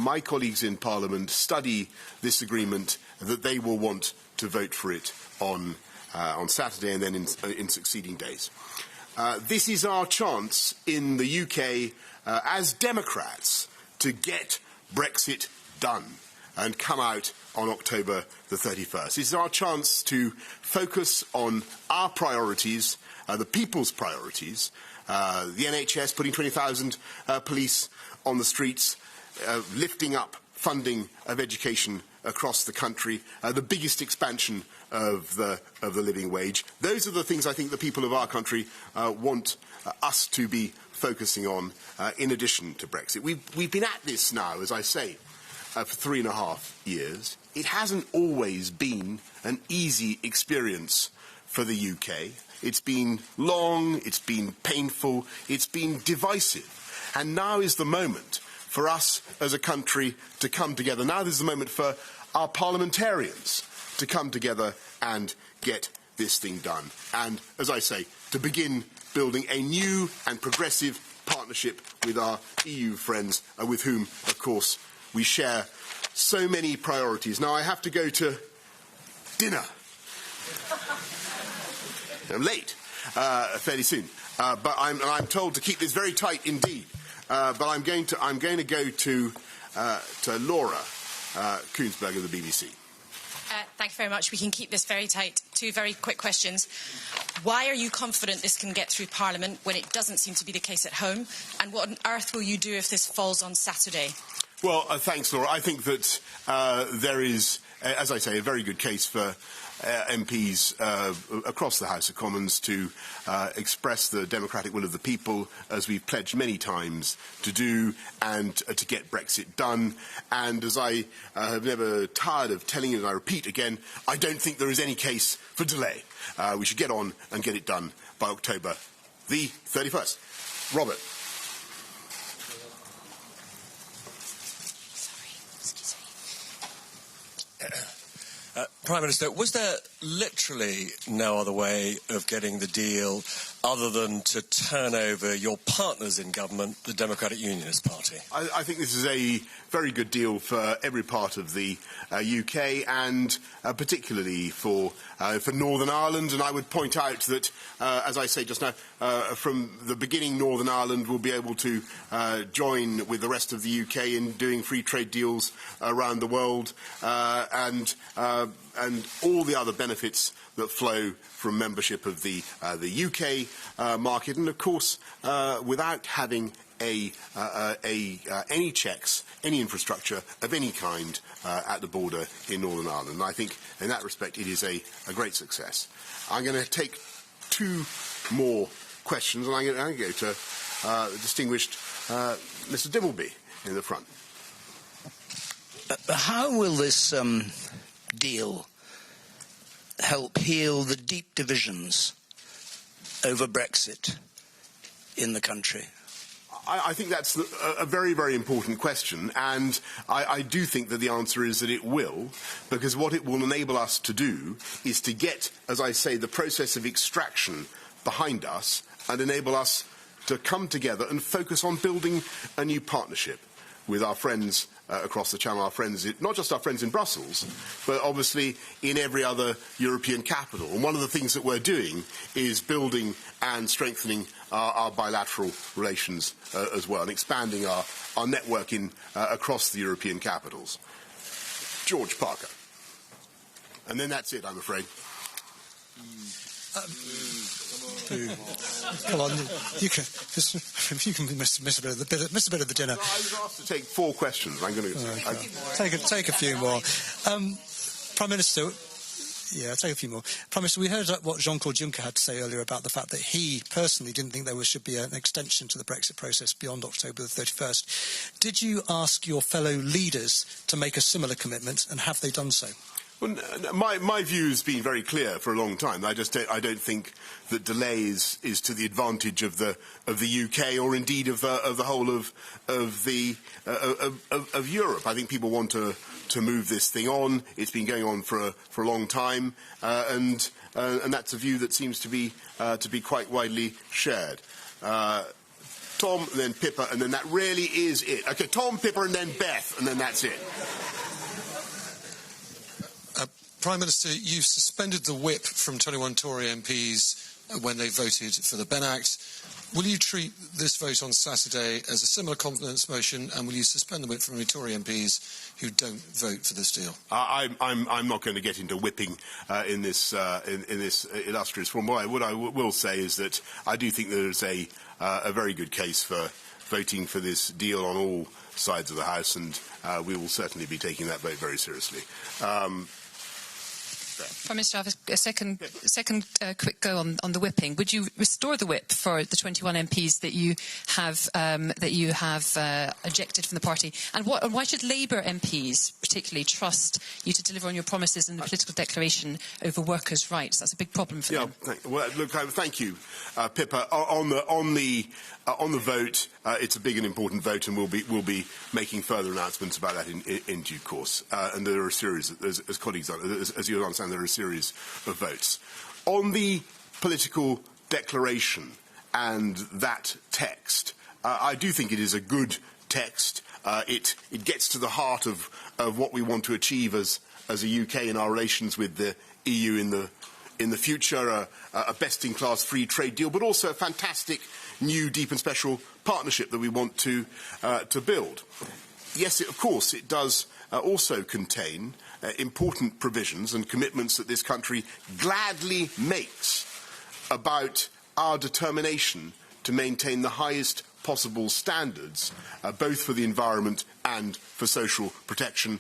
my colleagues in Parliament study this agreement, that they will want to vote for it on Saturday and then in succeeding days. This is our chance in the UK as Democrats to get Brexit done and come out on October the 31st. This is our chance to focus on our priorities, the people's priorities, the NHS putting 20,000 police on the streets, lifting up funding of education across the country, the biggest expansion of the living wage. Those are the things I think the people of our country want us to be focusing on in addition to Brexit. We've been at this now, as I say, for 3.5 years. It hasn't always been an easy experience for the UK. It's been long, it's been painful, it's been divisive. And now is the moment for us as a country to come together. Now is the moment for our parliamentarians to come together and get this thing done. And, as I say, to begin building a new and progressive partnership with our EU friends, with whom, of course, we share so many priorities. Now, I have to go to dinner. I'm late, fairly soon, but I'm told to keep this very tight indeed. But I'm going to go to Laura Koonsberg of the BBC. Thank you very much. We can keep this very tight. 2 very quick questions. Why are you confident this can get through Parliament when it doesn't seem to be the case at home? And what on earth will you do if this falls on Saturday? Well, thanks, Laura. I think that there is, as I say, a very good case for MPs across the House of Commons to express the democratic will of the people, as we've pledged many times to do, and to get Brexit done. And as I have never tired of telling you, and I repeat again, I don't think there is any case for delay. We should get on and get it done by October the 31st. Robert. Prime Minister, was there literally no other way of getting the deal other than to turn over your partners in government, the Democratic Unionist Party? I think this is a very good deal for every part of the UK and particularly for Northern Ireland. And I would point out that, as I say just now, from the beginning, Northern Ireland will be able to join with the rest of the UK in doing free trade deals around the world and all the other benefits that flow from membership of the UK market, and of course, without having any checks, any infrastructure of any kind at the border in Northern Ireland. And I think, in that respect, it is a great success. I'm going to take 2 more questions, and I'm going to go to the distinguished Mr. Dimbleby in the front. How will this deal help heal the deep divisions over Brexit in the country? I think that's a very, very important question, and I do think that the answer is that it will, because what it will enable us to do is to get, as I say, the process of extraction behind us and enable us to come together and focus on building a new partnership with our friends across the Channel, our friends, not just our friends in Brussels, but obviously in every other European capital. And one of the things that we're doing is building and strengthening our bilateral relations as well, and expanding our network across the European capitals. George Parker. And then that's it, I'm afraid. Come on, you can miss a bit of the dinner. No, I was asked to take 4 questions. I'm going to take a few more. Prime Minister, take a few more. Prime Minister, we heard what Jean-Claude Juncker had to say earlier about the fact that he personally didn't think there should be an extension to the Brexit process beyond October the 31st. Did you ask your fellow leaders to make a similar commitment, and have they done so? Well, my view has been very clear for a long time. I don't think that delay is to the advantage of the UK or indeed of the whole of Europe. I think people want to move this thing on. It's been going on for a long time, and that's a view that seems to be quite widely shared. Tom, and then Pippa, and then that really is it. Okay, Tom, Pippa, and then Beth, and then that's it. Prime Minister, you've suspended the whip from 21 Tory MPs when they voted for the Ben Act. Will you treat this vote on Saturday as a similar confidence motion, and will you suspend the whip from any Tory MPs who don't vote for this deal? I'm not going to get into whipping in this illustrious forum. What I will say is that I do think there is a very good case for voting for this deal on all sides of the House, and we will certainly be taking that vote very seriously. Prime Minister, I have a second quick go on the whipping. Would you restore the whip for the 21 MPs that you have ejected from the party? And why should Labour MPs particularly trust you to deliver on your promises in the political declaration over workers' rights? That's a big problem for them. Thank you, Pippa. On the vote, it's a big and important vote, and we'll be making further announcements about that in due course. And there are a series, as colleagues, as you understand, there are a series of votes. On the political declaration and that text, I do think it is a good text. It gets to the heart of what we want to achieve as a UK in our relations with the EU in the future, a best-in-class free trade deal, but also a fantastic new deep and special partnership that we want to build. Yes, of course, it does also contain important provisions and commitments that this country gladly makes about our determination to maintain the highest possible standards, both for the environment and for social protection.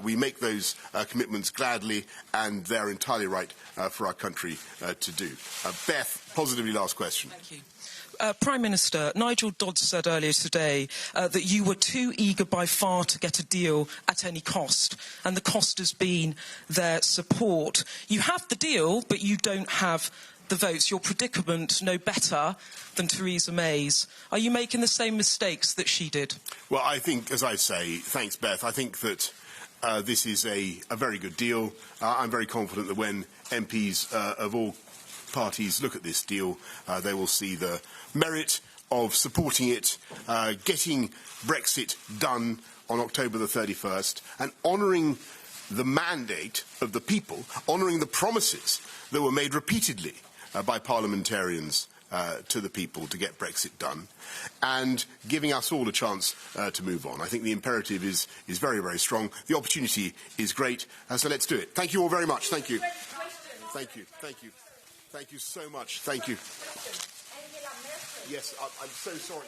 We make those commitments gladly, and they're entirely right for our country to do. Beth, positively last question. Thank you. Prime Minister, Nigel Dodds said earlier today that you were too eager by far to get a deal at any cost, and the cost has been their support. You have the deal, but you don't have the votes. Your predicament no better than Theresa May's. Are you making the same mistakes that she did? Well, I think, as I say, thanks, Beth, I think that this is a very good deal. I'm very confident that when MPs of all parties look at this deal, they will see the merit of supporting it, getting Brexit done on October the 31st, and honouring the mandate of the people, honouring the promises that were made repeatedly by parliamentarians to the people to get Brexit done, and giving us all a chance to move on. I think the imperative is very, very strong. The opportunity is great, so let's do it. Thank you all very much. Thank you. Thank you. Thank you. Thank you so much. Thank you. Yes, I'm so sorry.